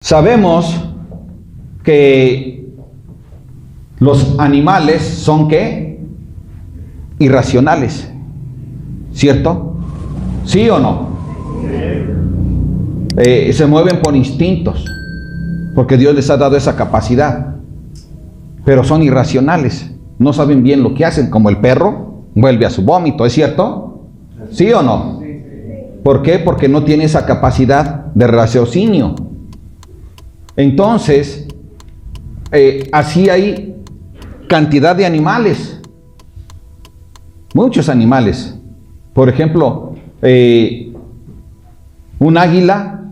Sabemos que los animales son ¿qué? Irracionales, ¿cierto? ¿Sí o no? Se mueven por instintos, porque Dios les ha dado esa capacidad, pero son irracionales, no saben bien lo que hacen, como el perro vuelve a su vómito, ¿es cierto? ¿Sí o no? ¿Por qué? Porque no tiene esa capacidad de raciocinio. Entonces, así hay cantidad de animales, muchos animales. Por ejemplo, un águila,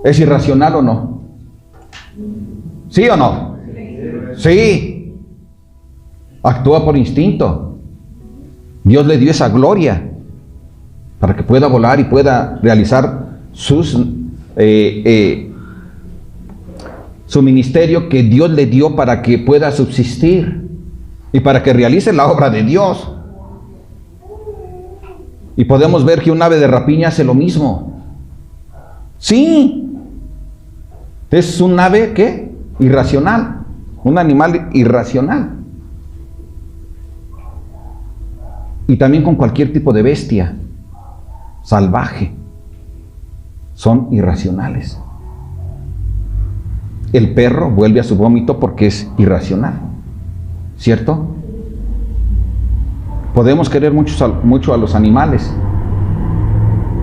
¿es irracional o no? ¿Sí o no? Sí. Actúa por instinto. Dios le dio esa gloria para que pueda volar y pueda realizar su ministerio que Dios le dio para que pueda subsistir y para que realice la obra de Dios. Y podemos ver que un ave de rapiña hace lo mismo. Sí, es un ave ¿qué? Irracional, un animal irracional. Y también con cualquier tipo de bestia salvaje, son irracionales. El perro vuelve a su vómito porque es irracional, ¿cierto? Podemos querer mucho a los animales.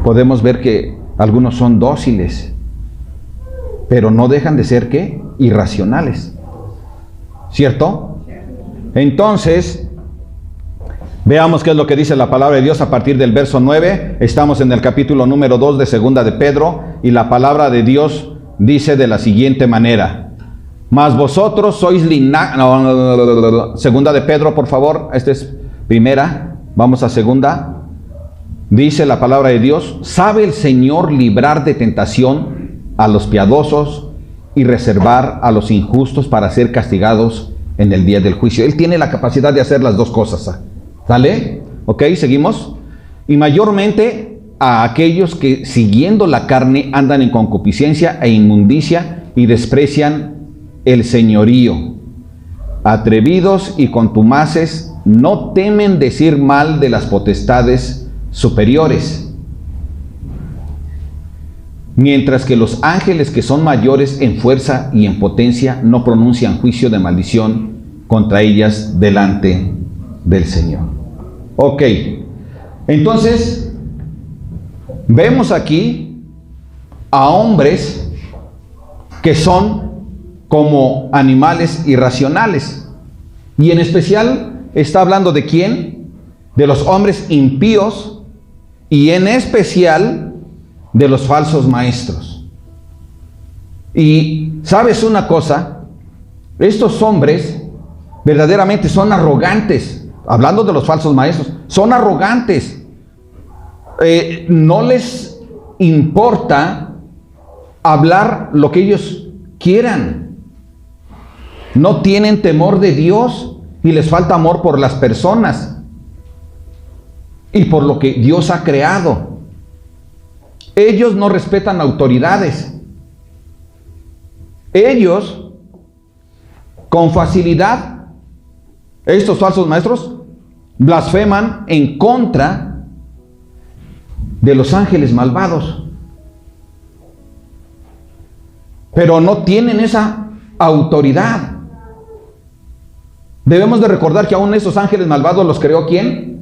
Podemos ver que algunos son dóciles, pero no dejan de ser ¿qué? Irracionales, ¿cierto? Entonces, veamos qué es lo que dice la palabra de Dios a partir del verso 9. Estamos en el capítulo número 2 de Segunda de Pedro, y la palabra de Dios dice de la siguiente manera: mas vosotros sois Segunda de Pedro, por favor. Esta es primera, vamos a segunda. Dice la palabra de Dios: sabe el Señor librar de tentación a los piadosos y reservar a los injustos para ser castigados en el día del juicio. Él tiene la capacidad de hacer las dos cosas. ¿Sale? Ok, seguimos. Y mayormente a aquellos que siguiendo la carne andan en concupiscencia e inmundicia y desprecian el señorío. Atrevidos y contumaces, no temen decir mal de las potestades superiores. Mientras que los ángeles que son mayores en fuerza y en potencia no pronuncian juicio de maldición contra ellas delante del Señor. Ok, entonces vemos aquí a hombres que son como animales irracionales, y en especial está hablando de quién, de los hombres impíos, y en especial de los falsos maestros. Y sabes una cosa, estos hombres verdaderamente son arrogantes. Hablando de los falsos maestros, son arrogantes. No les importa hablar lo que ellos quieran. No tienen temor de Dios y les falta amor por las personas y por lo que Dios ha creado. Ellos no respetan autoridades. Ellos, con facilidad, estos falsos maestros blasfeman en contra de los ángeles malvados, pero no tienen esa autoridad. Debemos de recordar que aún esos ángeles malvados los creó ¿quién?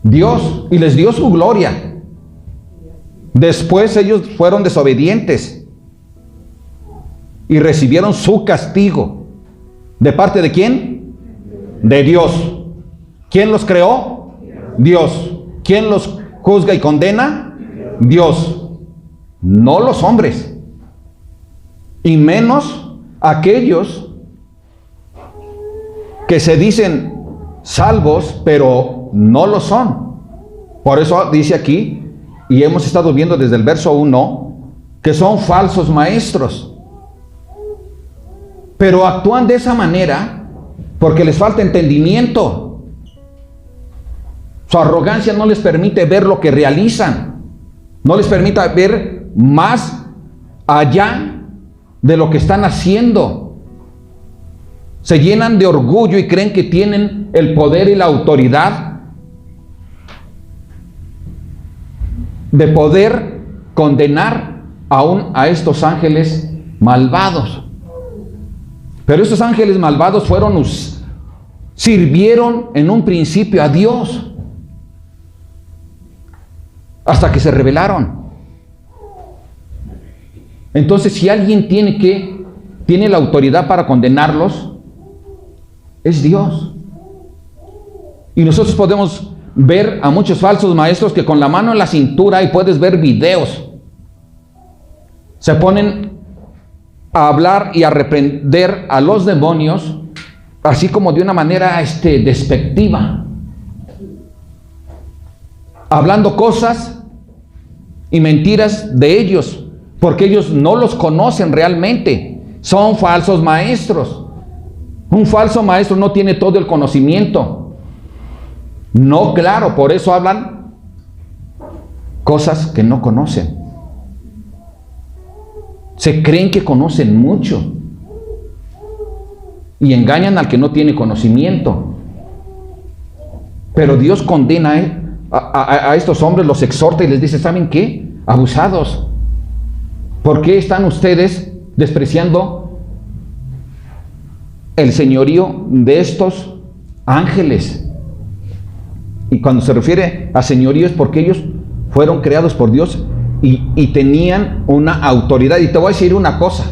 Dios, y les dio su gloria. Después ellos fueron desobedientes y recibieron su castigo. ¿De parte de quién? De Dios. ¿Quién los creó? Dios. ¿Quién los juzga y condena? Dios. No los hombres. Y menos aquellos que se dicen salvos, pero no lo son. Por eso dice aquí, y hemos estado viendo desde el verso 1, que son falsos maestros. Pero actúan de esa manera porque les falta entendimiento. Su arrogancia no les permite ver lo que realizan. No les permite ver ver más allá de lo que están haciendo. Se llenan de orgullo y creen que tienen el poder y la autoridad de poder condenar aún a estos ángeles malvados. Pero estos ángeles malvados sirvieron en un principio a Dios hasta que se rebelaron. Entonces, si alguien tiene la autoridad para condenarlos, es Dios. Y nosotros podemos ver a muchos falsos maestros que con la mano en la cintura, y puedes ver videos, se ponen a hablar y a reprender a los demonios, así como de una manera despectiva, hablando cosas y mentiras de ellos, porque ellos no los conocen realmente. Son falsos maestros. Un falso maestro no tiene todo el conocimiento. No, claro, por eso hablan cosas que no conocen. Se creen que conocen mucho y engañan al que no tiene conocimiento. Pero Dios condena a estos hombres, los exhorta y les dice: ¿saben qué? Abusados. ¿Por qué están ustedes despreciando el señorío de estos ángeles? Y cuando se refiere a señorío es porque ellos fueron creados por Dios y tenían una autoridad. Y te voy a decir una cosa: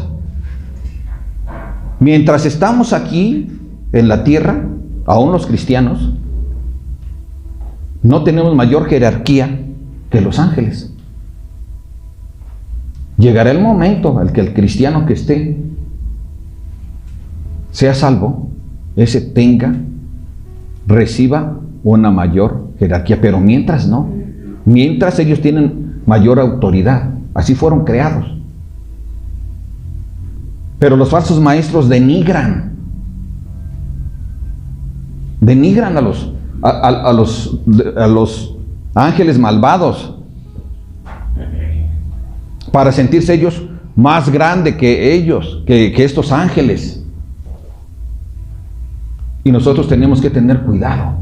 mientras estamos aquí en la tierra, aún los cristianos, no tenemos mayor jerarquía que los ángeles. Llegará el momento en que el cristiano que sea salvo, ese reciba una mayor jerarquía, pero mientras no, mientras ellos tienen mayor autoridad, así fueron creados. Pero los falsos maestros denigran a los ángeles malvados para sentirse ellos más grandes que ellos, que estos ángeles. Y nosotros tenemos que tener cuidado.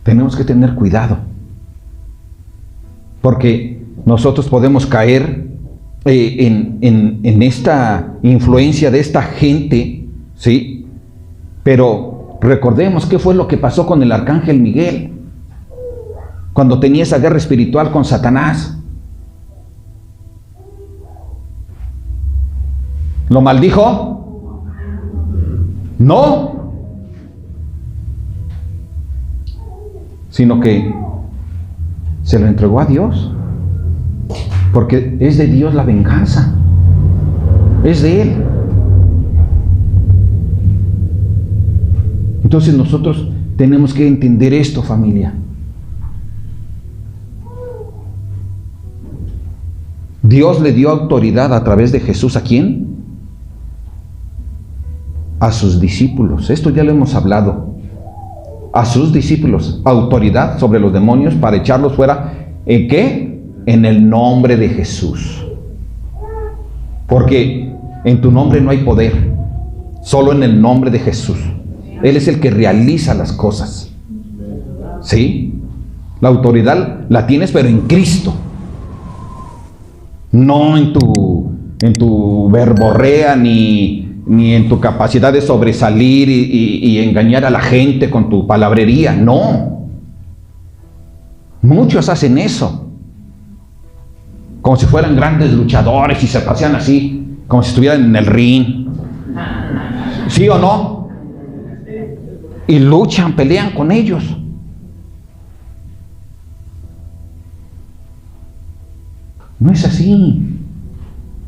Tenemos que tener cuidado, porque nosotros podemos caer en esta influencia de esta gente, ¿sí? Pero recordemos qué fue lo que pasó con el arcángel Miguel cuando tenía esa guerra espiritual con Satanás. ¿Lo maldijo? No. Sino que se lo entregó a Dios, porque es de Dios la venganza, es de Él. Entonces nosotros tenemos que entender esto, familia. Dios le dio autoridad a través de Jesús. ¿A quién? A sus discípulos. Esto ya lo hemos hablado. A sus discípulos, autoridad sobre los demonios para echarlos fuera. ¿En qué? En el nombre de Jesús. Porque en tu nombre no hay poder, solo en el nombre de Jesús. Él es el que realiza las cosas. ¿Sí? La autoridad la tienes, pero en Cristo. No en tu verborrea ni en tu capacidad de sobresalir y engañar a la gente con tu palabrería. No. Muchos hacen eso, como si fueran grandes luchadores y se pasean así, como si estuvieran en el ring. ¿Sí o no? Y luchan, pelean con ellos. No es así.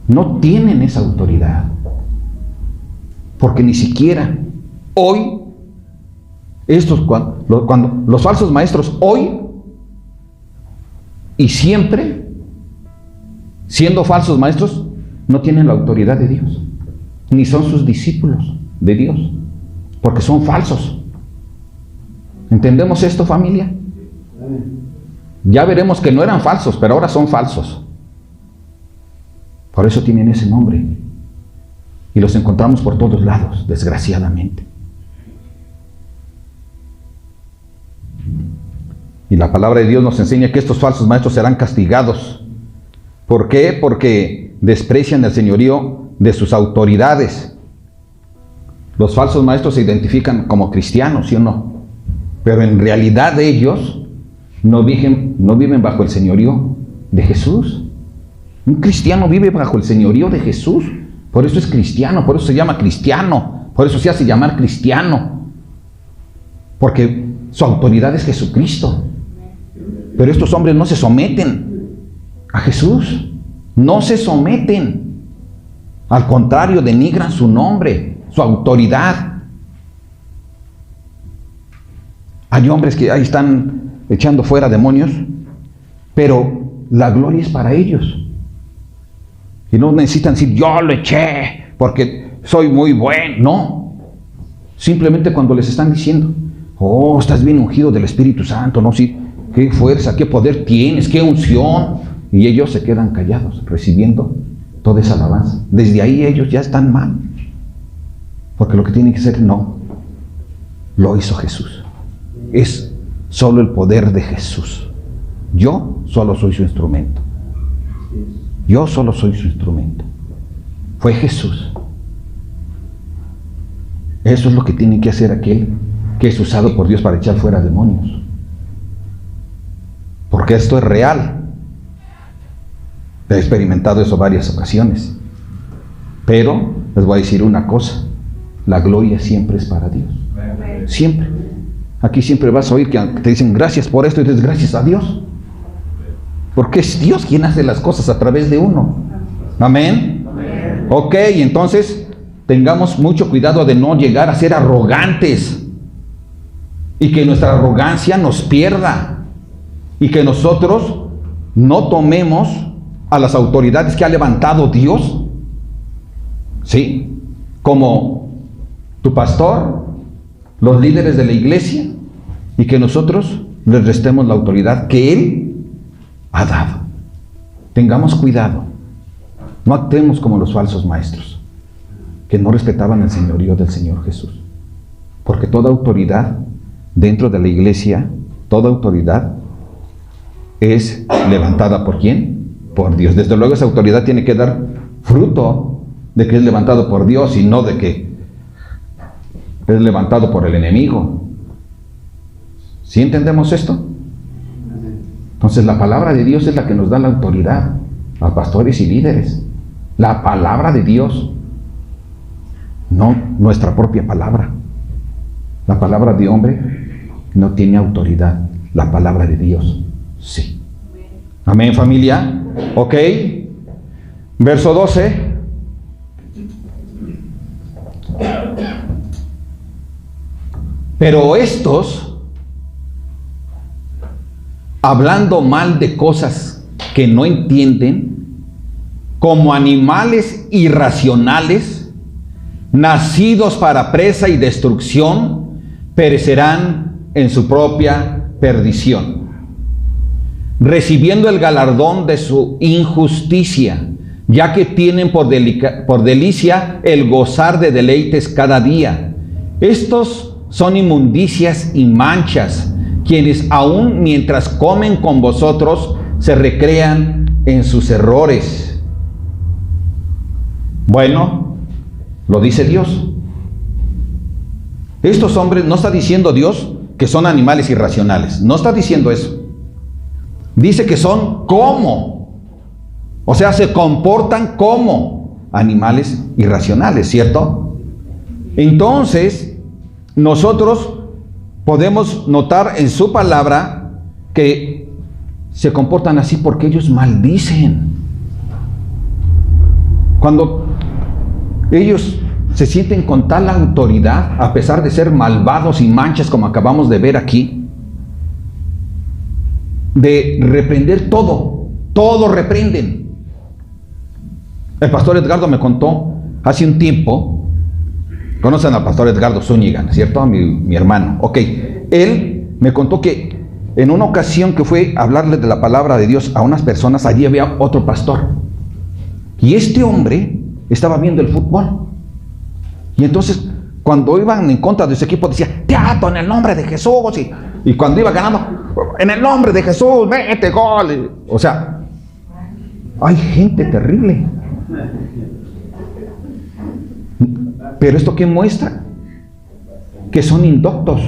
No tienen esa autoridad. Porque ni siquiera hoy, cuando los falsos maestros hoy y siempre, siendo falsos maestros, no tienen la autoridad de Dios, ni son sus discípulos de Dios, porque son falsos. ¿Entendemos esto, familia? Ya veremos que no eran falsos, pero ahora son falsos. Por eso tienen ese nombre. Y los encontramos por todos lados, desgraciadamente. Y la palabra de Dios nos enseña que estos falsos maestros serán castigados. ¿Por qué? Porque desprecian el señorío de sus autoridades. Los falsos maestros se identifican como cristianos, ¿sí o no? Pero en realidad ellos no viven bajo el señorío de Jesús. Un cristiano vive bajo el señorío de Jesús. Por eso es cristiano, por eso se llama cristiano, por eso se hace llamar cristiano. Porque su autoridad es Jesucristo. Pero estos hombres no se someten a Jesús. No se someten. Al contrario, denigran su nombre, su autoridad. Hay hombres que ahí están echando fuera demonios, pero la gloria es para ellos. Y no necesitan decir, yo lo eché porque soy muy bueno. No. Simplemente cuando les están diciendo, oh, estás bien ungido del Espíritu Santo, no, sí, qué fuerza, qué poder tienes, qué unción. Y ellos se quedan callados, recibiendo toda esa alabanza. Desde ahí ellos ya están mal. Porque lo que tienen que hacer, no. Lo hizo Jesús. Es solo el poder de Jesús. Yo solo soy su instrumento. Yo solo soy su instrumento. Fue Jesús. Eso es lo que tiene que hacer aquel que es usado por Dios para echar fuera demonios. Porque esto es real. He experimentado eso varias ocasiones. Pero les voy a decir una cosa. La gloria siempre es para Dios. Siempre. Aquí siempre vas a oír que te dicen gracias por esto y dices gracias a Dios. Porque es Dios quien hace las cosas a través de uno. Amén. Ok, entonces tengamos mucho cuidado de no llegar a ser arrogantes. Y que nuestra arrogancia nos pierda. Y que nosotros no tomemos a las autoridades que ha levantado Dios. ¿Sí? Como tu pastor, los líderes de la iglesia, y que nosotros les restemos la autoridad que Él ha dado. Tengamos cuidado. No actuemos como los falsos maestros, que no respetaban el señorío del Señor Jesús. Porque toda autoridad dentro de la iglesia, toda autoridad es levantada ¿por quién? Por Dios. Desde luego esa autoridad tiene que dar fruto de que es levantado por Dios y no de que es levantado por el enemigo. ¿Sí entendemos esto? Entonces la palabra de Dios es la que nos da la autoridad a pastores y líderes. La palabra de Dios, no nuestra propia palabra. La palabra de hombre no tiene autoridad. La palabra de Dios sí. Amén, familia. Ok. Verso 12. Pero estos, hablando mal de cosas que no entienden, como animales irracionales, nacidos para presa y destrucción, perecerán en su propia perdición, recibiendo el galardón de su injusticia, ya que tienen por delicia el gozar de deleites cada día. Estos son inmundicias y manchas, quienes aún mientras comen con vosotros se recrean en sus errores. Bueno, lo dice Dios. Estos hombres, no está diciendo Dios que son animales irracionales, no está diciendo eso. Dice que son como, o sea, se comportan como animales irracionales, ¿cierto? Entonces, nosotros podemos notar en su palabra que se comportan así porque ellos maldicen. Cuando ellos se sienten con tal autoridad, a pesar de ser malvados y manchas como acabamos de ver aquí, de reprender todo reprenden. El pastor Edgardo me contó hace un tiempo, conocen al pastor Edgardo Zúñiga, ¿cierto? Mi hermano. Ok, él me contó que en una ocasión que fue a hablarle de la palabra de Dios a unas personas, allí había otro pastor. Y este hombre estaba viendo el fútbol. Y entonces, cuando iban en contra de su equipo, decía, teatro en el nombre de Jesús. Y cuando iba ganando, en el nombre de Jesús, mete gol. O sea, hay gente terrible. Pero esto ¿qué muestra? Que son indoctos.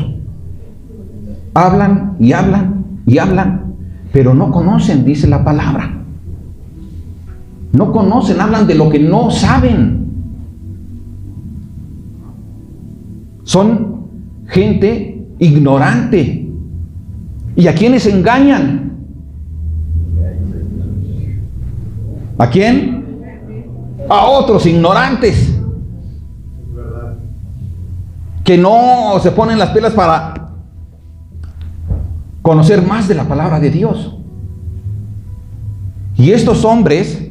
Hablan y hablan y hablan, pero no conocen, dice la palabra. No conocen, hablan de lo que no saben. Son gente ignorante. ¿Y a quiénes engañan? ¿A quién? A otros ignorantes. Que no se ponen las pilas para conocer más de la palabra de Dios. Y estos hombres,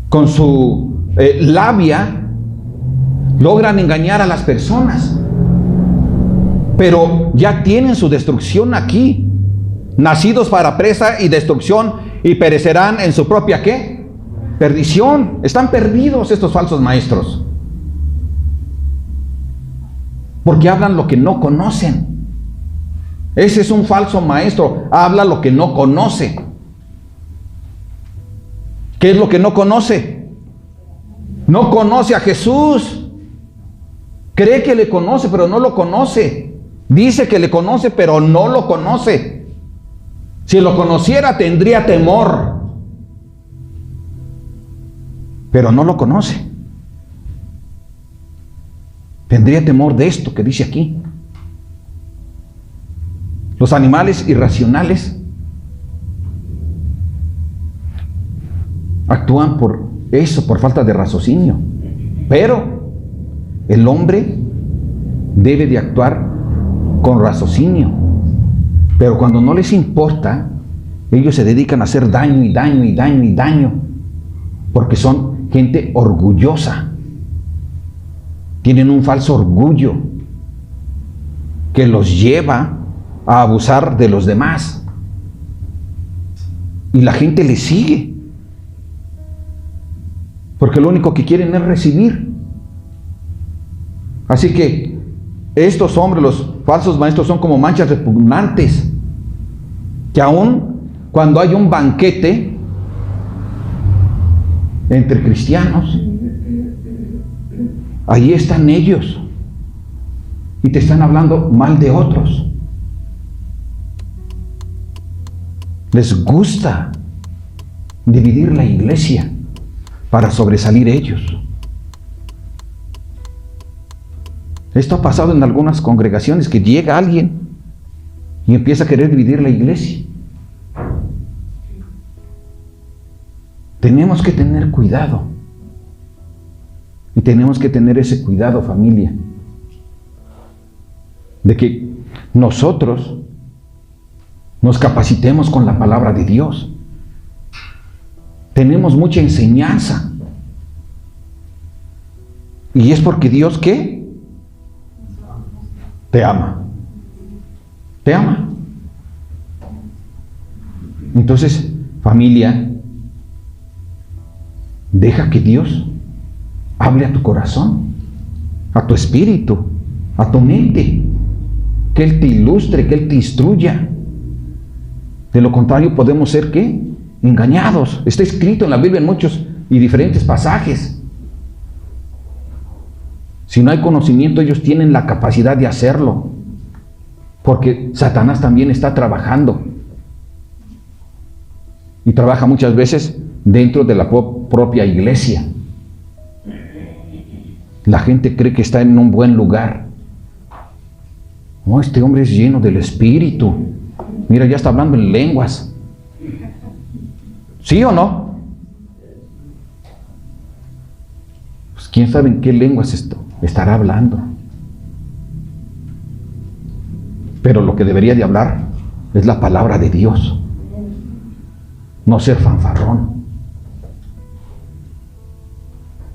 con su labia, logran engañar a las personas. Pero ya tienen su destrucción aquí. Nacidos para presa y destrucción, y perecerán en su propia ¿qué? Perdición. Están perdidos estos falsos maestros. Porque hablan lo que no conocen. Ese es un falso maestro. Habla lo que no conoce. ¿Qué es lo que no conoce? No conoce a Jesús. Cree que le conoce, pero no lo conoce. Dice que le conoce, pero no lo conoce. Si lo conociera, tendría temor. Pero no lo conoce. Tendría temor de esto que dice aquí. Los animales irracionales actúan por eso, por falta de raciocinio. Pero el hombre debe de actuar con raciocinio. Pero cuando no les importa, ellos se dedican a hacer daño y daño y daño y daño. Porque son gente orgullosa. Tienen un falso orgullo que los lleva a abusar de los demás. Y la gente les sigue. Porque lo único que quieren es recibir. Así que estos hombres, los falsos maestros, son como manchas repugnantes. Que aún cuando hay un banquete entre cristianos, allí están ellos y te están hablando mal de otros. Les gusta dividir la iglesia para sobresalir ellos. Esto ha pasado en algunas congregaciones, que llega alguien y empieza a querer dividir la iglesia. Tenemos que tener cuidado. Y tenemos que tener ese cuidado, familia, de que nosotros nos capacitemos con la palabra de Dios. Tenemos mucha enseñanza. Y es porque Dios, ¿qué? Te ama. Te ama. Entonces, familia, deja que Dios hable a tu corazón, a tu espíritu, a tu mente, que Él te ilustre, que Él te instruya. De lo contrario, podemos ser ¿qué? Engañados. Está escrito en la Biblia en muchos y diferentes pasajes. Si no hay conocimiento, ellos tienen la capacidad de hacerlo, porque Satanás también está trabajando. Y trabaja muchas veces dentro de la propia iglesia. La gente cree que está en un buen lugar. Oh, este hombre es lleno del Espíritu. Mira, ya está hablando en lenguas. ¿Sí o no? Pues quién sabe en qué lenguas estará hablando. Pero lo que debería de hablar es la palabra de Dios. No ser fanfarrón.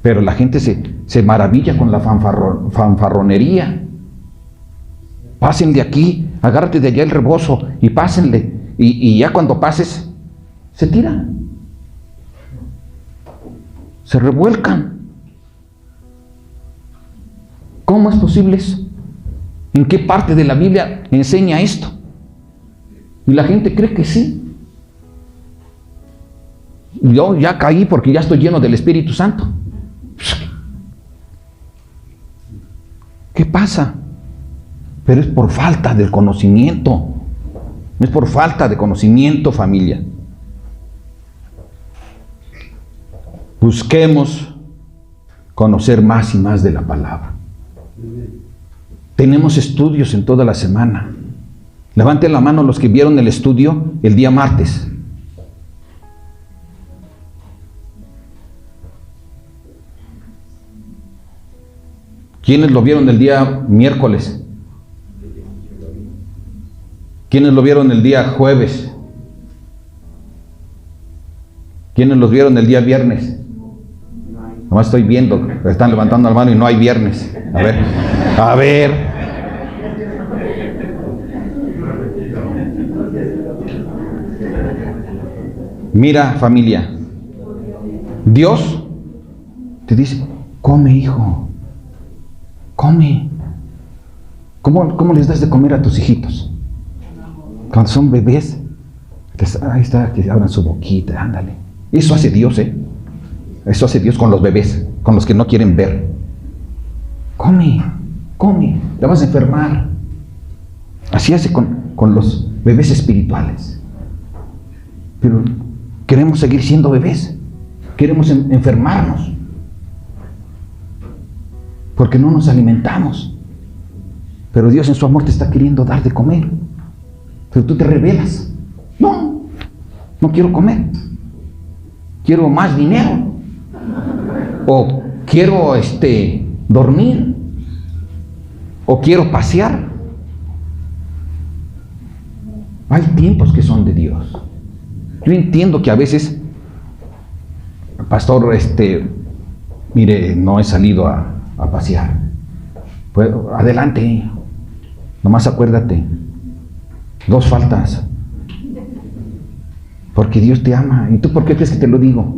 Pero la gente se maravilla con la fanfarronería. Pasen de aquí agárrate de allá el rebozo y pásenle. Y ya cuando pases, se tiran. Se revuelcan. ¿Cómo es posible eso? ¿En qué parte de la Biblia enseña esto? Y la gente cree que sí. Yo ya caí porque ya estoy lleno del Espíritu Santo. ¿Qué pasa? Pero es por falta del conocimiento. Es por falta de conocimiento, familia. Busquemos conocer más y más de la palabra. Tenemos estudios en toda la semana. Levanten la mano los que vieron el estudio el día martes. ¿Quiénes lo vieron el día miércoles? ¿Quiénes lo vieron el día jueves? ¿Quiénes los vieron el día viernes? Nomás estoy viendo, están levantando la mano y no hay viernes. A ver. Mira, familia, Dios te dice, come, hijo, come. ¿Cómo les das de comer a tus hijitos? Cuando son bebés, ahí está, que abran su boquita, ándale. Eso hace Dios, Eso hace Dios con los bebés, con los que no quieren ver. Come, te vas a enfermar. Así hace con los bebés espirituales. Pero queremos seguir siendo bebés. Queremos enfermarnos. Porque no nos alimentamos. Pero Dios en su amor te está queriendo dar de comer. Pero tú te rebelas. No quiero comer. Quiero más dinero. O quiero dormir. O quiero pasear. Hay tiempos que son de Dios. Yo entiendo que a veces, pastor, mire, no he salido a pasear. Pues adelante. Nomás acuérdate. 2 faltas. Porque Dios te ama. ¿Y tú por qué crees que te lo digo?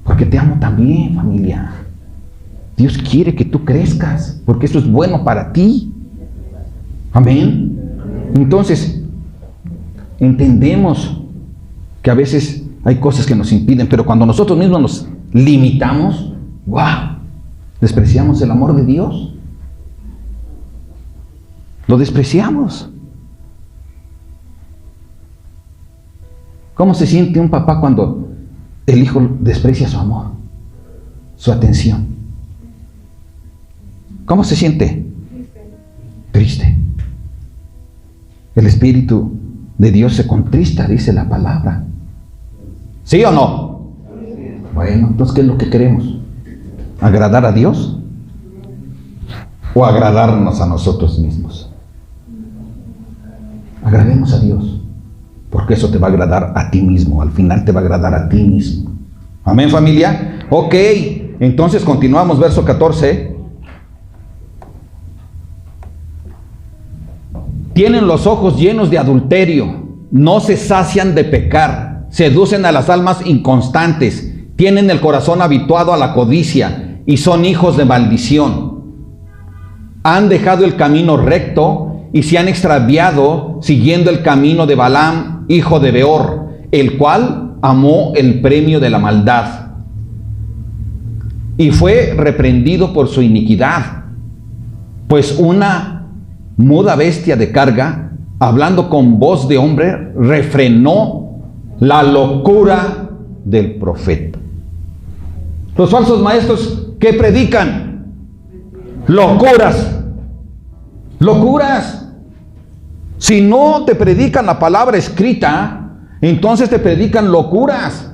Porque te amo también, familia. Dios quiere que tú crezcas, porque eso es bueno para ti. Amén. Entonces, entendemos que a veces hay cosas que nos impiden, pero cuando nosotros mismos nos limitamos, ¡wow!, despreciamos el amor de Dios. Lo despreciamos. ¿Cómo se siente un papá cuando el hijo desprecia su amor, su atención? ¿Cómo se siente? Triste. El Espíritu de Dios se contrista, dice la palabra. ¿Sí o no? Bueno, entonces, ¿qué es lo que queremos? ¿Agradar a Dios? ¿O agradarnos a nosotros mismos? Agrademos a Dios, porque eso te va a agradar a ti mismo. Al final te va a agradar a ti mismo. Amén, familia. Ok, entonces continuamos, verso 14. Tienen los ojos llenos de adulterio, no se sacian de pecar, seducen a las almas inconstantes, tienen el corazón habituado a la codicia y son hijos de maldición. Han dejado el camino recto y se han extraviado siguiendo el camino de Balaam, hijo de Beor, el cual amó el premio de la maldad y fue reprendido por su iniquidad, pues una muda bestia de carga, hablando con voz de hombre, refrenó la locura del profeta. Los falsos maestros, ¿qué predican? Locuras. Locuras. Si no te predican la palabra escrita, entonces te predican locuras.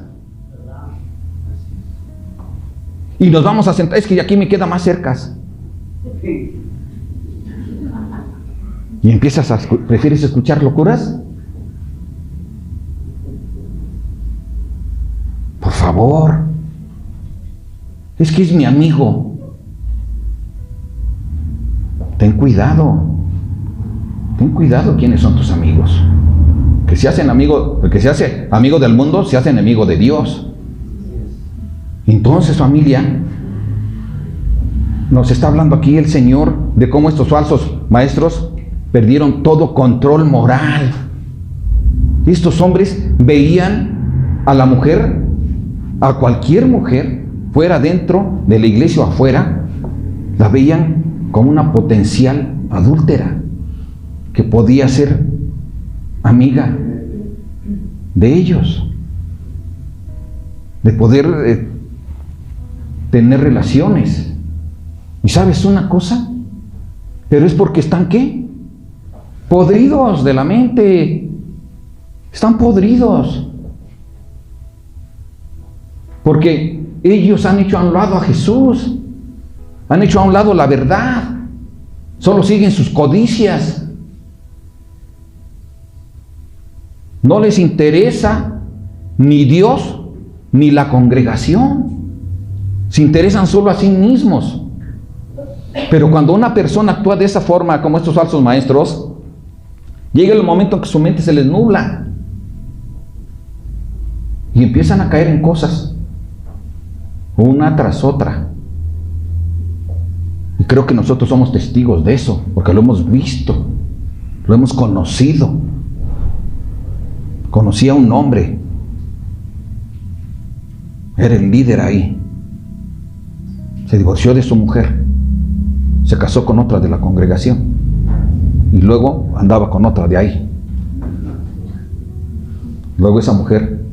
Y nos vamos a sentar, es que aquí me queda más cerca. Y empiezas ¿prefieres escuchar locuras? Por favor. Es que es mi amigo. Ten cuidado. ten cuidado quiénes son tus amigos. Que se hacen amigo, el que se hace amigo del mundo, se hace enemigo de Dios. Entonces, familia, nos está hablando aquí el Señor de cómo estos falsos maestros perdieron todo control moral. Estos hombres veían a la mujer, a cualquier mujer, fuera, dentro de la iglesia o afuera, la veían como una potencial adúltera que podía ser amiga de ellos, de poder tener relaciones. ¿Y sabes una cosa? Pero es porque están, ¿qué? Podridos de la mente. Están podridos. Porque ellos han hecho a un lado a Jesús. Han hecho a un lado la verdad. Solo siguen sus codicias. No les interesa ni Dios ni la congregación. Se interesan solo a sí mismos. Pero cuando una persona actúa de esa forma, como estos falsos maestros, llega el momento en que su mente se les nubla y empiezan a caer en cosas, una tras otra. Y creo que nosotros somos testigos de eso, porque lo hemos visto, lo hemos conocido. Conocí a un hombre, era el líder ahí. Se divorció de su mujer, se casó con otra de la congregación y luego andaba con otra de ahí. Luego esa mujer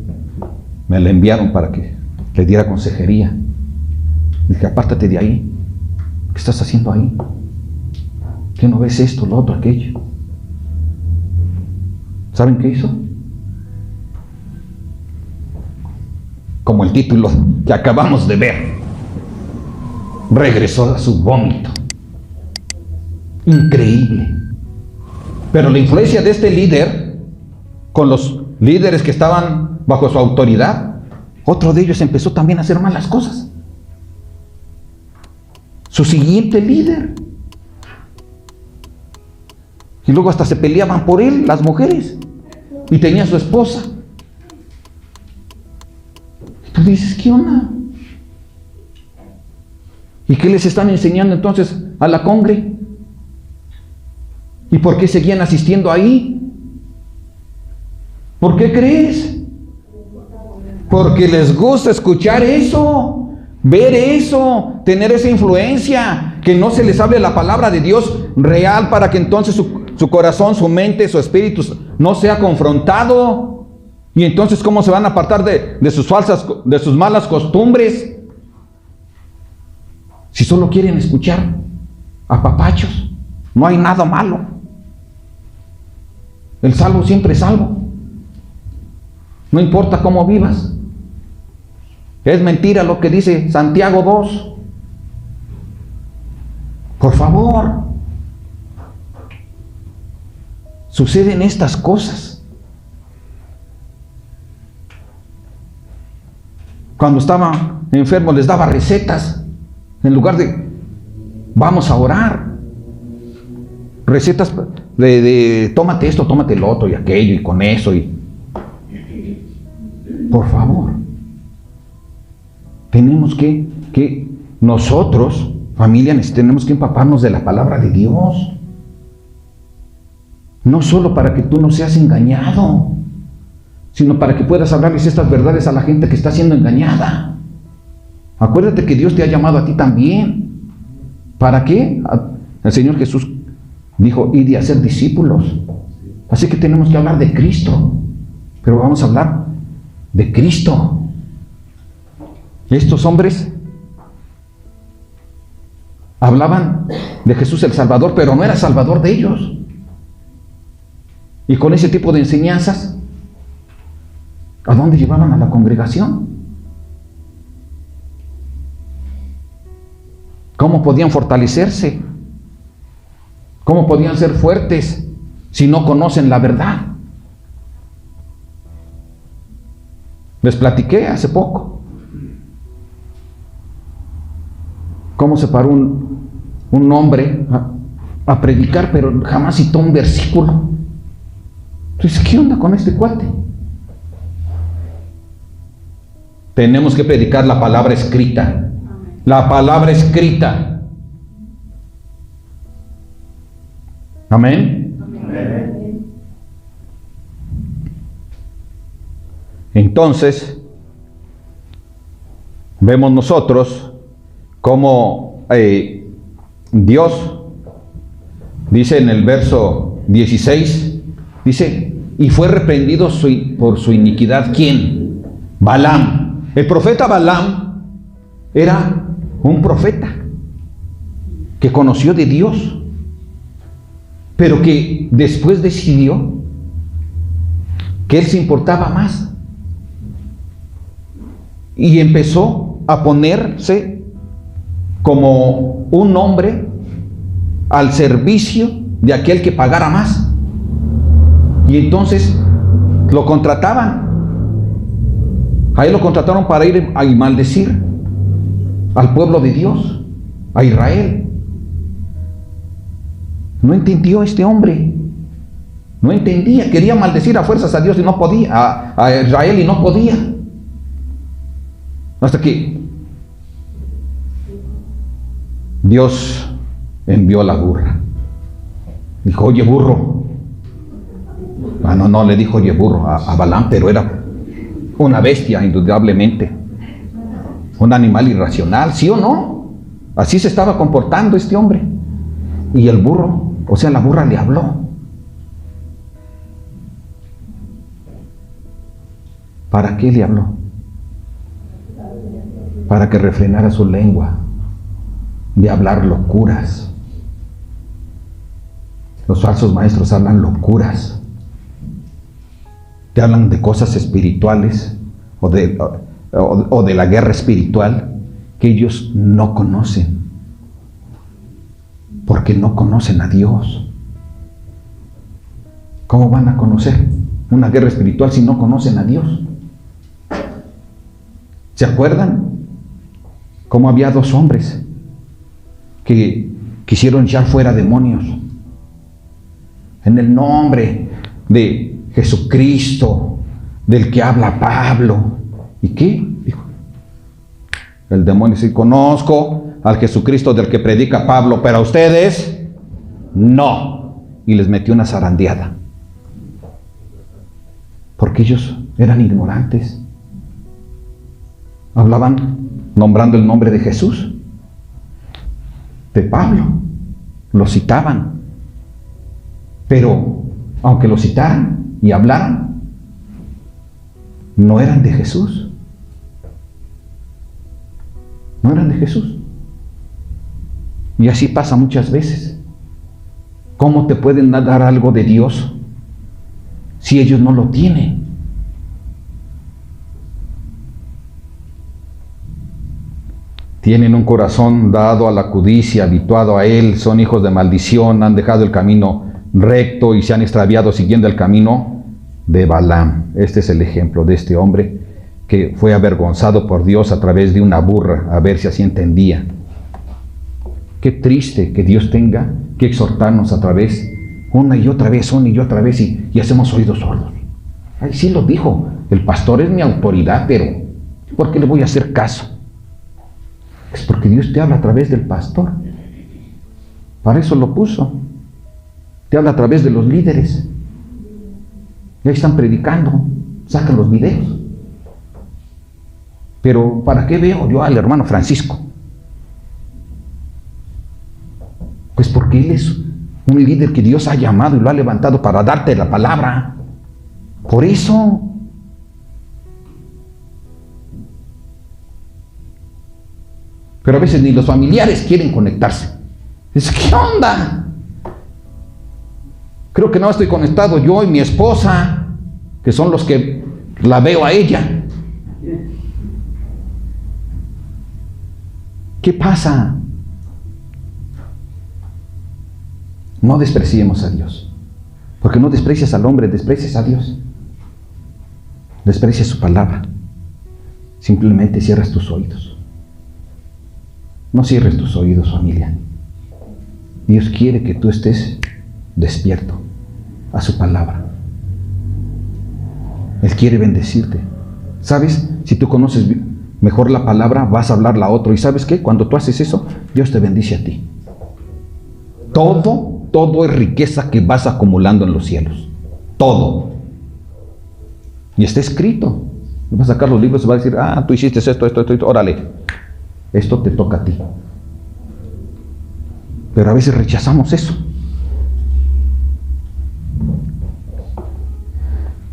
me la enviaron para que le diera consejería. Dije, apártate de ahí. ¿Qué estás haciendo ahí? ¿Qué no ves esto, lo otro, aquello? ¿Saben qué hizo? Como el título que acabamos de ver. Regresó a su vómito. Increíble. Pero la influencia de este líder, con los líderes que estaban bajo su autoridad, otro de ellos empezó también a hacer malas cosas. Su siguiente líder. Y luego hasta se peleaban por él, las mujeres. Y tenía su esposa. Y tú dices, ¿qué onda? ¿Y qué les están enseñando entonces a la congre? ¿Y por qué seguían asistiendo ahí? ¿Por qué crees? Porque les gusta escuchar eso, ver eso, tener esa influencia, que no se les hable la palabra de Dios real para que entonces su corazón, su mente, su espíritu no sea confrontado. Y entonces, ¿cómo se van a apartar de sus malas costumbres? Si solo quieren escuchar apapachos, no hay nada malo. El salvo siempre es salvo. No importa cómo vivas. Es mentira lo que dice Santiago 2. Por favor. Suceden estas cosas. Cuando estaba enfermo les daba recetas. En lugar de, vamos a orar. Recetas de tómate esto, tómate lo otro y aquello y con eso. Por favor. Tenemos que nosotros, familia, tenemos que empaparnos de la palabra de Dios. No solo para que tú no seas engañado, sino para que puedas hablarles estas verdades a la gente que está siendo engañada. Acuérdate que Dios te ha llamado a ti también. ¿Para qué? El Señor Jesús dijo, id y hacer discípulos. Así que tenemos que hablar de Cristo. Pero vamos a hablar de Cristo. Estos hombres hablaban de Jesús el Salvador, pero no era Salvador de ellos. Y con ese tipo de enseñanzas, ¿a dónde llevaban a la congregación? ¿Cómo podían fortalecerse? ¿Cómo podían ser fuertes si no conocen la verdad? Les platiqué hace poco cómo se paró un hombre a predicar, pero jamás citó un versículo. Entonces, ¿qué onda con este cuate? Tenemos que predicar la palabra escrita. La palabra escrita. Amén. Amén. Entonces, vemos nosotros cómo Dios dice en el verso 16, dice, y fue reprendido por su iniquidad, ¿quién? Balaam. El profeta Balaam era un profeta que conoció de Dios, pero que después decidió que él se importaba más y empezó a ponerse como un hombre al servicio de aquel que pagara más. Y entonces lo contrataban. Ahí lo contrataron para ir a maldecir al pueblo de Dios, a Israel. No entendió este hombre. No entendía. Quería maldecir a fuerzas a Dios y no podía. A Israel y no podía. Hasta que Dios envió la burra. Dijo, oye burro. No, le dijo oye burro a Balaam, pero era una bestia, indudablemente. Un animal irracional, ¿sí o no? Así se estaba comportando este hombre. Y el burro, o sea, la burra le habló. ¿Para qué le habló? Para que refrenara su lengua de hablar locuras. Los falsos maestros hablan locuras. Te hablan de cosas espirituales o de la guerra espiritual que ellos no conocen, porque no conocen a Dios. ¿Cómo van a conocer una guerra espiritual si no conocen a Dios? ¿Se acuerdan cómo había dos hombres que quisieron echar fuera demonios en el nombre de Jesucristo, del que habla Pablo? ¿Y qué? Dijo el demonio, sí, conozco al Jesucristo del que predica Pablo, pero a ustedes no. Y les metió una zarandeada, porque ellos eran ignorantes. Hablaban nombrando el nombre de Jesús, de Pablo, lo citaban, pero aunque lo citaran y hablaran, no eran de Jesús. No eran de Jesús. Y así pasa muchas veces. ¿Cómo te pueden dar algo de Dios si ellos no lo tienen? Tienen un corazón dado a la codicia, habituado a él, son hijos de maldición, han dejado el camino recto y se han extraviado siguiendo el camino de Balaam. Este es el ejemplo de este hombre que fue avergonzado por Dios a través de una burra, a ver si así entendía. Qué triste que Dios tenga que exhortarnos a través, una y otra vez, y hacemos oídos sordos. Ay, sí lo dijo, el pastor es mi autoridad, pero ¿por qué le voy a hacer caso? Es porque Dios te habla a través del pastor. Para eso lo puso. Te habla a través de los líderes. Y ahí están predicando, sacan los videos. Pero ¿para qué veo yo al hermano Francisco? Pues porque él es un líder que Dios ha llamado y lo ha levantado para darte la palabra. Por eso. Pero a veces ni los familiares quieren conectarse. Es, ¿qué onda? Creo que no estoy conectado yo y mi esposa, que son los que la veo a ella. ¿Qué pasa? No despreciemos a Dios. Porque no desprecias al hombre, desprecias a Dios. Desprecias su palabra. Simplemente cierras tus oídos. No cierres tus oídos, familia. Dios quiere que tú estés despierto a su palabra. Él quiere bendecirte. ¿Sabes? Si tú conoces mejor la palabra, vas a hablarla a otro. ¿Y sabes qué? Cuando tú haces eso, Dios te bendice a ti. Todo es riqueza que vas acumulando en los cielos. Todo. Y está escrito. Vas a sacar los libros y vas a decir, tú hiciste esto, órale. Esto te toca a ti. Pero a veces rechazamos eso.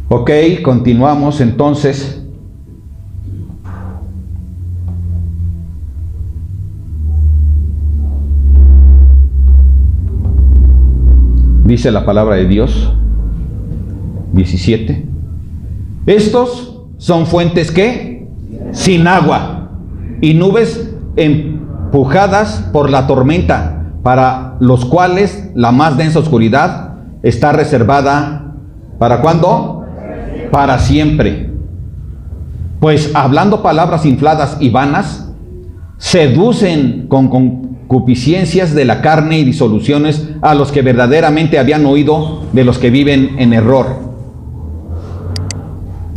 Ok, continuamos entonces. Dice la palabra de Dios, 17. Estos son fuentes que sin agua y nubes empujadas por la tormenta, para los cuales la más densa oscuridad está reservada. ¿Para cuándo? Para siempre. Pues hablando palabras infladas y vanas, seducen con concupiscencias de la carne y disoluciones a los que verdaderamente habían oído de los que viven en error.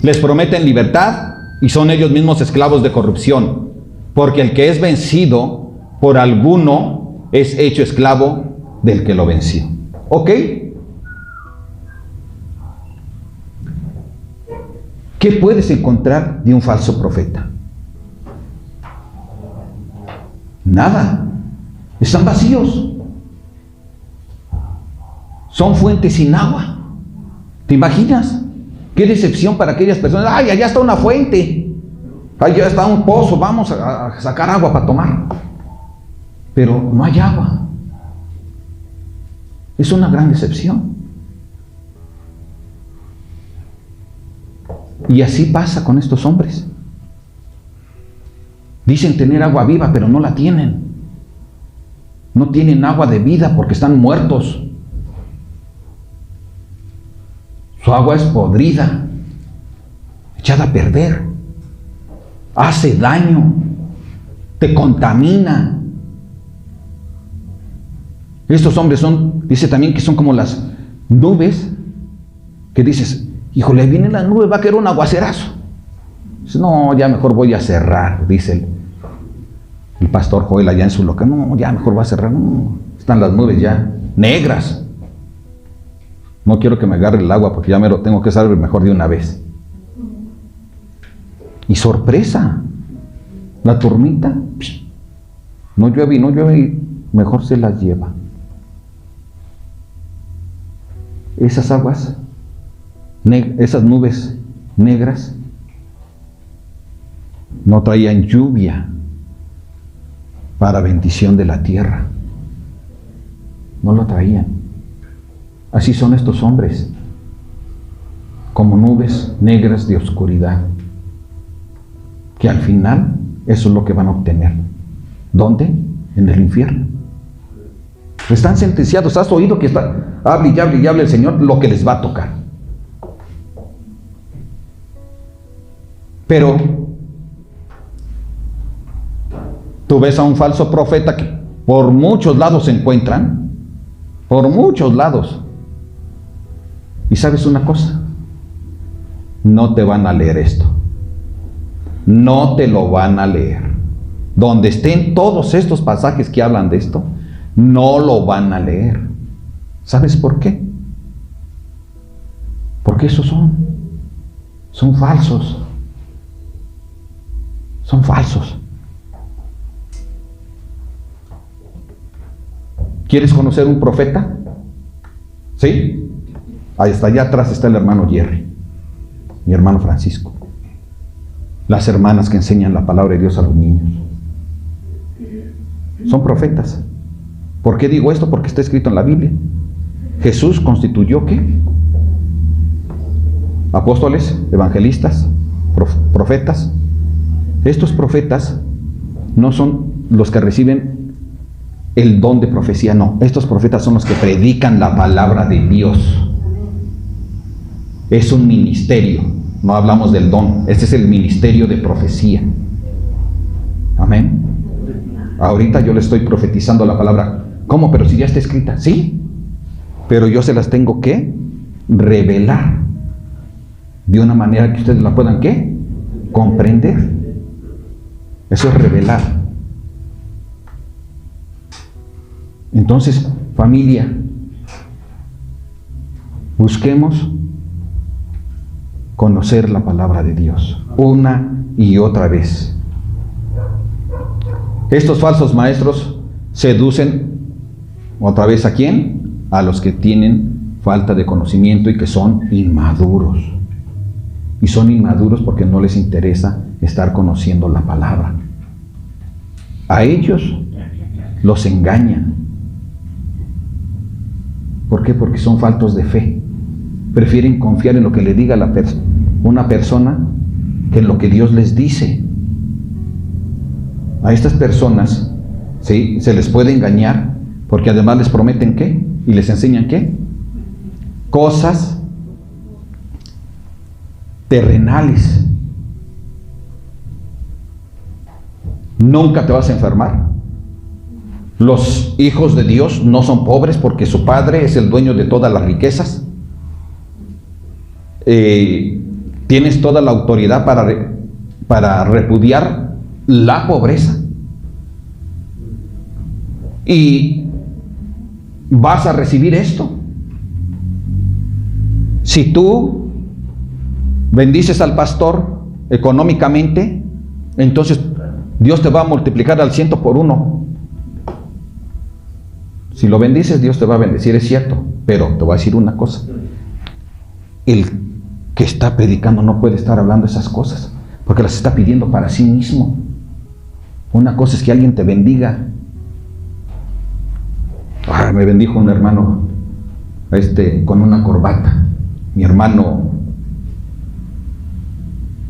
Les prometen libertad y son ellos mismos esclavos de corrupción, porque el que es vencido por alguno es hecho esclavo del que lo venció. ¿Ok? ¿Qué puedes encontrar de un falso profeta? Nada. Están vacíos. Son fuentes sin agua. ¿Te imaginas? Qué decepción para aquellas personas. ¡Ay, allá está una fuente! ¡Ay, ya está un pozo! Vamos a sacar agua para tomar. Pero no hay agua. Es una gran decepción. Y así pasa con estos hombres. Dicen tener agua viva, pero no la tienen. No tienen agua de vida porque están muertos. Su agua es podrida, echada a perder, hace daño, te contamina. Estos hombres dice también que son como las nubes, que dices, híjole, viene la nube, va a caer un aguacerazo. Dice, no, ya mejor voy a cerrar, dice el pastor Joel allá en su local. No, ya mejor va a cerrar. No, están las nubes ya negras. No quiero que me agarre el agua porque ya me lo tengo que saber mejor de una vez. Y sorpresa, la tormenta no llueve y mejor se las lleva. Esas aguas, esas nubes negras no traían lluvia para bendición de la tierra. No lo traían. Así son estos hombres, como nubes negras de oscuridad, que al final eso es lo que van a obtener. ¿Dónde? En el infierno. Están sentenciados. ¿Has oído que hable y hable el Señor lo que les va a tocar? Pero tú ves a un falso profeta que por muchos lados se encuentran, por muchos lados. Y sabes una cosa, no te van a leer esto. No te lo van a leer. Donde estén todos estos pasajes que hablan de esto, no lo van a leer. ¿Sabes por qué? Porque esos son falsos. Son falsos. ¿Quieres conocer un profeta? ¿Sí? Ahí está, allá atrás está el hermano Jerry, mi hermano Francisco. Las hermanas que enseñan la palabra de Dios a los niños. Son profetas. ¿Por qué digo esto? Porque está escrito en la Biblia. Jesús constituyó ¿qué? Apóstoles, evangelistas, profetas. Estos profetas no son los que reciben el don de profecía, no. Estos profetas son los que predican la palabra de Dios. Es un ministerio, no hablamos del don. Este es el ministerio de profecía. Amén. Ahorita yo le estoy profetizando la palabra ¿Cómo? Pero si ya está escrita. Sí, pero yo se las tengo que revelar de una manera que ustedes la puedan, ¿qué? Comprender. Eso es revelar. Entonces, familia, busquemos conocer la palabra de Dios una y otra vez. Estos falsos maestros seducen otra vez ¿a quién? A los que tienen falta de conocimiento y que son inmaduros. Y son inmaduros porque no les interesa estar conociendo la palabra. A ellos los engañan. ¿Por qué? Porque son faltos de fe. Prefieren confiar en lo que le diga una persona que en lo que Dios les dice. A estas personas, ¿sí?, se les puede engañar porque además les prometen ¿qué? Y les enseñan ¿qué? Cosas terrenales. Nunca te vas a enfermar. Los hijos de Dios no son pobres porque su Padre es el dueño de todas las riquezas. Tienes toda la autoridad para repudiar la pobreza. Y vas a recibir esto. Si tú bendices al pastor económicamente, entonces Dios te va a multiplicar al 100 por 1. Si lo bendices, Dios te va a bendecir, es cierto. Pero te voy a decir una cosa. El que está predicando no puede estar hablando esas cosas, porque las está pidiendo para sí mismo. Una cosa es que alguien te bendiga. Me bendijo un hermano con una corbata. Mi hermano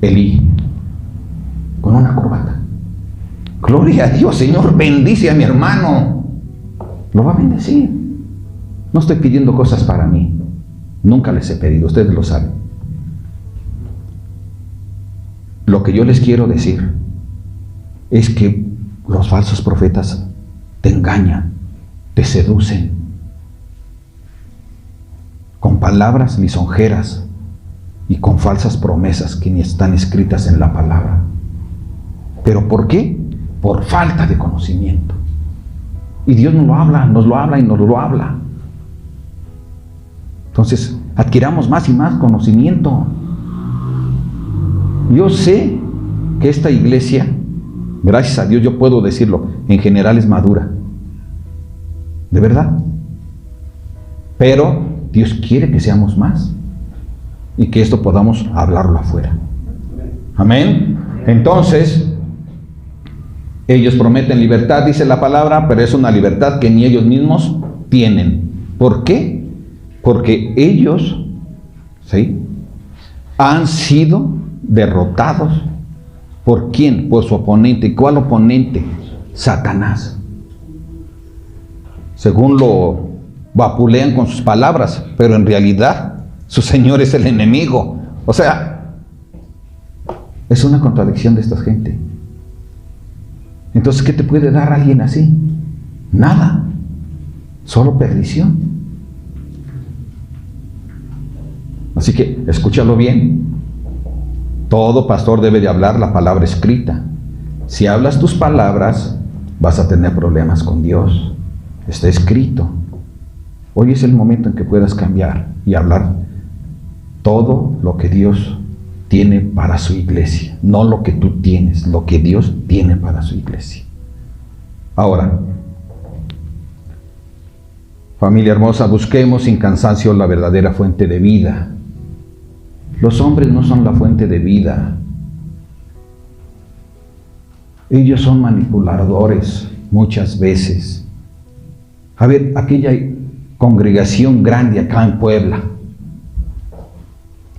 Elí, con una corbata. Gloria a Dios, Señor, bendice a mi hermano. Lo va a bendecir. No estoy pidiendo cosas para mí. Nunca les he pedido, ustedes lo saben. Lo que yo les quiero decir es que los falsos profetas te engañan, te seducen con palabras lisonjeras y con falsas promesas que ni están escritas en la palabra. ¿Pero por qué? Por falta de conocimiento. Y Dios nos lo habla y nos lo habla. Entonces, adquiramos más y más conocimiento. Yo sé que esta iglesia, gracias a Dios, yo puedo decirlo, en general es madura. De verdad. Pero Dios quiere que seamos más y que esto podamos hablarlo afuera. Amén. Entonces, ellos prometen libertad, dice la palabra, pero es una libertad que ni ellos mismos tienen. ¿Por qué? Porque ellos, ¿sí?, han sido derrotados. ¿Por quién? Por su oponente. ¿Cuál oponente? Satanás. Según lo vapulean con sus palabras, pero en realidad su Señor es el enemigo. O sea, es una contradicción de esta gente. Entonces, ¿qué te puede dar alguien así? Nada. Solo perdición. Así que, escúchalo bien. Todo pastor debe de hablar la palabra escrita. Si hablas tus palabras, vas a tener problemas con Dios. Está escrito. Hoy es el momento en que puedas cambiar y hablar todo lo que Dios tiene para su iglesia. No lo que tú tienes, lo que Dios tiene para su iglesia. Ahora, familia hermosa, busquemos sin cansancio la verdadera fuente de vida. Los hombres no son la fuente de vida. Ellos son manipuladores muchas veces. A ver, aquella congregación grande acá en Puebla,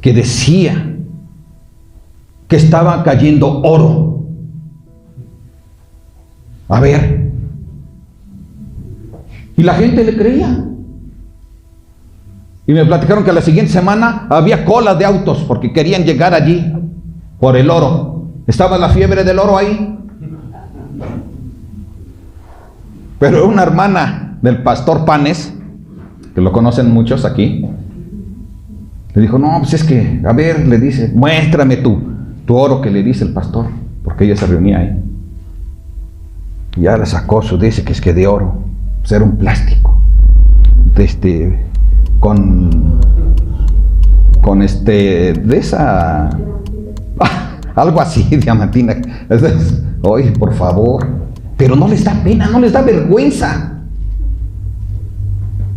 que decía que estaba cayendo oro. A ver. Y la gente le creía. Y me platicaron que la siguiente semana había colas de autos porque querían llegar allí por el oro. Estaba la fiebre del oro ahí. Pero una hermana del pastor Panes, que lo conocen muchos aquí. Le dijo, no, pues es que, a ver, le dice, muéstrame tu oro, que le dice el pastor, porque ella se reunía ahí. Y ya le sacó dice que es que de oro, pues era un plástico, de esa, algo así, diamantina. Oye, por favor, pero no les da pena, no les da vergüenza,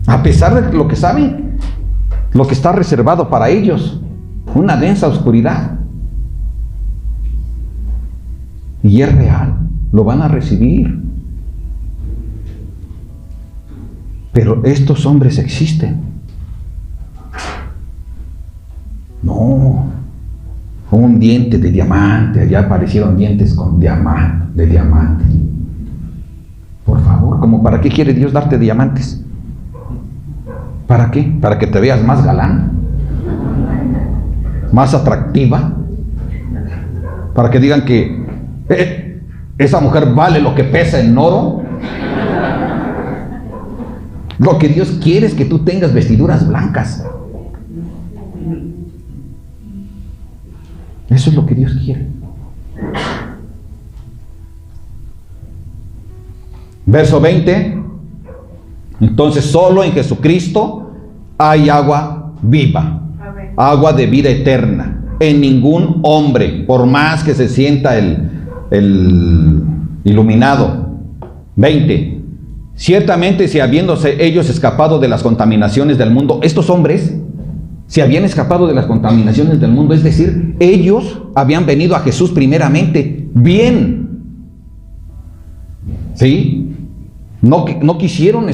a pesar de lo que saben, lo que está reservado para ellos, una densa oscuridad. Y es real, lo van a recibir. Pero estos hombres existen. No, un diente de diamante, allá aparecieron dientes de diamante. Por favor, ¿cómo para qué quiere Dios darte diamantes? ¿Para qué? ¿Para que te veas más galán? ¿Más atractiva? ¿Para que digan que esa mujer vale lo que pesa en oro? Lo que Dios quiere es que tú tengas vestiduras blancas. Eso es lo que Dios quiere. Verso 20. Entonces solo en Jesucristo hay agua viva, agua de vida eterna. En ningún hombre, por más que se sienta el iluminado. 20. Ciertamente, si habiéndose ellos escapado de las contaminaciones del mundo, estos hombres se habían escapado de las contaminaciones del mundo, es decir, ellos habían venido a Jesús primeramente bien. ¿Sí? No quisieron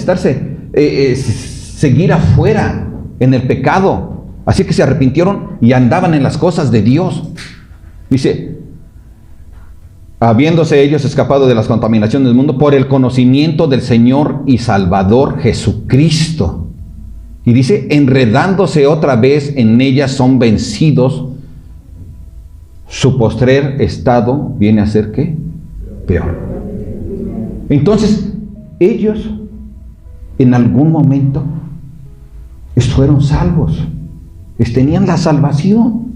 seguir afuera en el pecado, así que se arrepintieron y andaban en las cosas de Dios. Dice, habiéndose ellos escapado de las contaminaciones del mundo por el conocimiento del Señor y Salvador Jesucristo. Y dice, enredándose otra vez en ellas son vencidos. Su postrer estado viene a ser ¿qué? Peor. Entonces, ellos en algún momento fueron salvos. Tenían la salvación.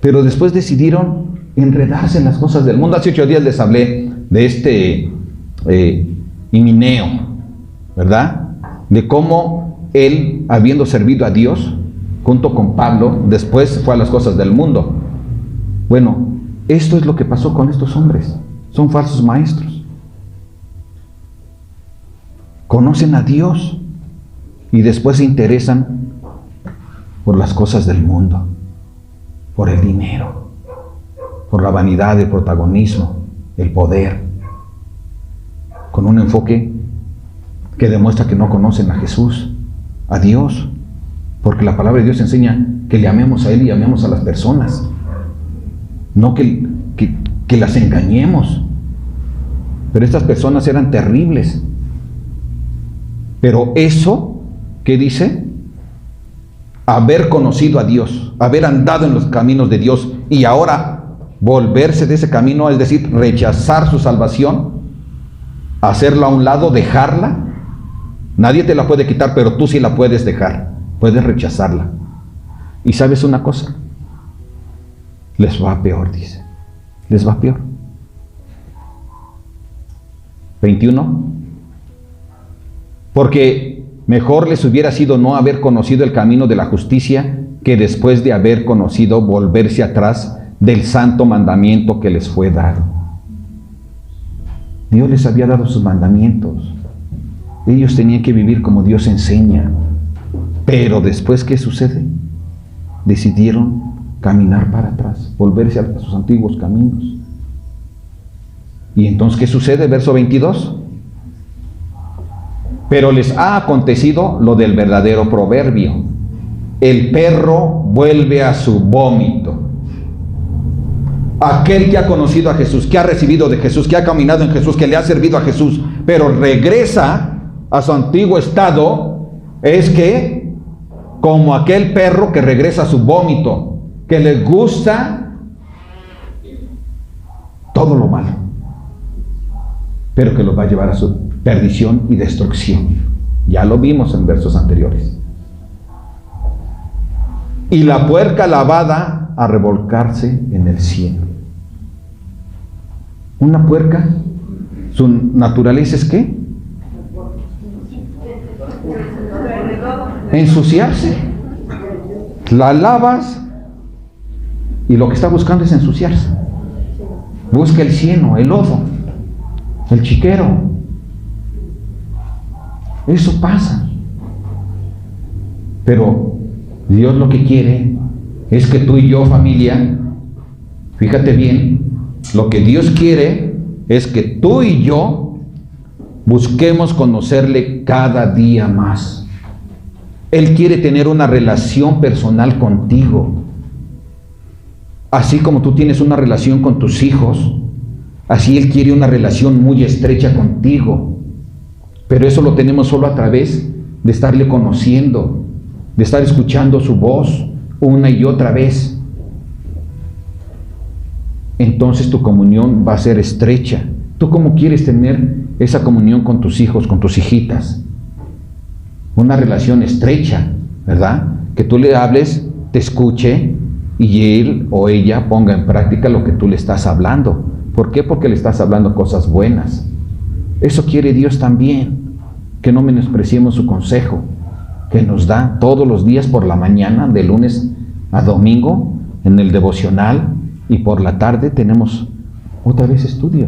Pero después decidieron enredarse en las cosas del mundo. Hace 8 días les hablé de Himeneo, ¿verdad? De cómo él, habiendo servido a Dios, junto con Pablo, después fue a las cosas del mundo. Bueno, esto es lo que pasó con estos hombres. Son falsos maestros. Conocen a Dios y después se interesan por las cosas del mundo, por el dinero, por la vanidad, el protagonismo, el poder, con un enfoque que demuestra que no conocen a Jesús, a Dios, porque la palabra de Dios enseña que le amemos a Él y amemos a las personas, no que las engañemos. Pero estas personas eran terribles. Pero eso, ¿qué dice? Haber conocido a Dios, haber andado en los caminos de Dios y ahora volverse de ese camino, es decir, rechazar su salvación, hacerla a un lado, dejarla. Nadie te la puede quitar, pero tú sí la puedes dejar, puedes rechazarla. Y ¿sabes una cosa? Les va peor, dice. Les va peor. 21. Porque mejor les hubiera sido no haber conocido el camino de la justicia que después de haber conocido volverse atrás del santo mandamiento que les fue dado. Dios les había dado sus mandamientos. Ellos tenían que vivir como Dios enseña. Pero después, ¿qué sucede? Decidieron caminar para atrás, volverse a sus antiguos caminos. Y entonces, ¿qué sucede? Verso 22. Pero les ha acontecido lo del verdadero proverbio: el perro vuelve a su vómito. Aquel que ha conocido a Jesús, que ha recibido de Jesús, que ha caminado en Jesús, que le ha servido a Jesús, pero regresa a su antiguo estado, es que como aquel perro que regresa a su vómito, que le gusta todo lo malo, pero que los va a llevar a su perdición y destrucción. Ya lo vimos en versos anteriores. Y la puerca lavada a revolcarse en el cielo. Una puerca, su naturaleza es ¿qué? Ensuciarse. La lavas y lo que está buscando es ensuciarse. Busca el cieno, el lodo, el chiquero. Eso pasa. Pero Dios lo que quiere es que tú y yo, familia, fíjate bien, lo que Dios quiere es que tú y yo busquemos conocerle cada día más. Él quiere tener una relación personal contigo. Así como tú tienes una relación con tus hijos, así Él quiere una relación muy estrecha contigo. Pero eso lo tenemos solo a través de estarle conociendo, de estar escuchando su voz una y otra vez. Entonces tu comunión va a ser estrecha. ¿Tú cómo quieres tener esa comunión con tus hijos, con tus hijitas? Una relación estrecha, ¿verdad? Que tú le hables, te escuche y él o ella ponga en práctica lo que tú le estás hablando. ¿Por qué? Porque le estás hablando cosas buenas. Eso quiere Dios también, que no menospreciemos su consejo, que nos da todos los días por la mañana, de lunes a domingo, en el devocional, y por la tarde tenemos otra vez estudio.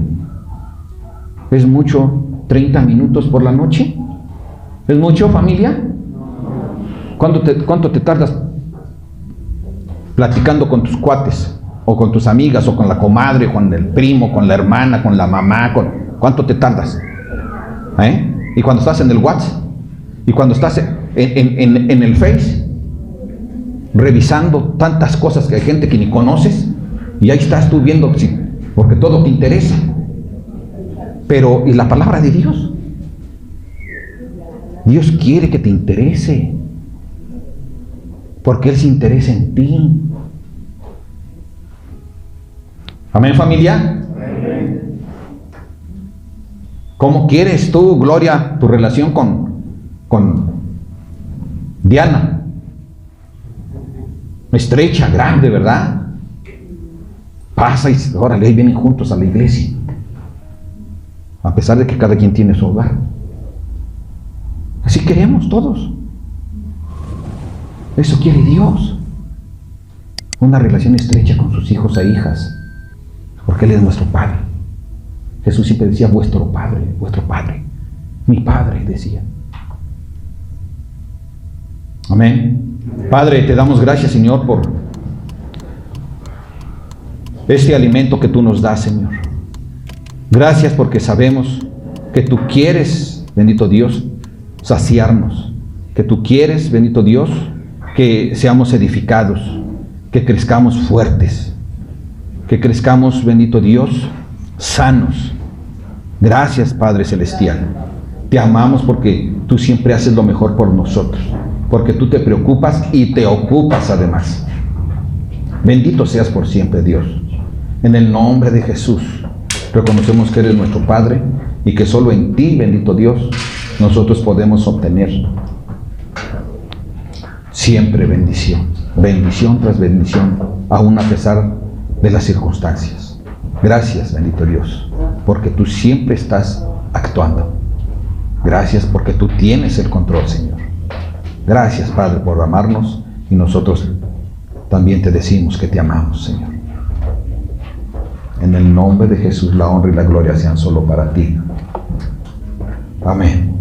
¿Es mucho 30 minutos por la noche? ¿Es mucho, familia? ¿Cuánto te tardas platicando con tus cuates, o con tus amigas, o con la comadre, con el primo, con la hermana, con la mamá? ¿Cuánto te tardas? Y cuando estás en el WhatsApp, y cuando estás en el Face, revisando tantas cosas que hay gente que ni conoces, y ahí estás tú viendo, porque todo te interesa. Pero, ¿y la palabra de Dios? Dios quiere que te interese, porque Él se interesa en ti. Amén, familia. Amén. ¿Cómo quieres tú, Gloria, tu relación con Diana? Estrecha, grande, ¿verdad? Pasa y órale, ahí vienen juntos a la iglesia, a pesar de que cada quien tiene su hogar. Así queremos todos. Eso quiere Dios. Una relación estrecha con sus hijos e hijas, porque Él es nuestro Padre. Jesús siempre decía vuestro Padre, mi Padre, decía. Amén. Padre, te damos gracias, Señor, por este alimento que tú nos das, Señor. Gracias porque sabemos que tú quieres, bendito Dios, saciarnos. Que tú quieres, bendito Dios, que seamos edificados, que crezcamos fuertes, que crezcamos, bendito Dios, sanos. Gracias, Padre Celestial. Te amamos porque tú siempre haces lo mejor por nosotros, porque tú te preocupas y te ocupas además. Bendito seas por siempre, Dios. En el nombre de Jesús, reconocemos que eres nuestro Padre y que solo en ti, bendito Dios, nosotros podemos obtener siempre bendición, bendición tras bendición, aún a pesar de las circunstancias. Gracias, bendito Dios, porque tú siempre estás actuando. Gracias porque tú tienes el control, Señor. Gracias, Padre, por amarnos, y nosotros también te decimos que te amamos, Señor. En el nombre de Jesús, la honra y la gloria sean solo para ti. Amén.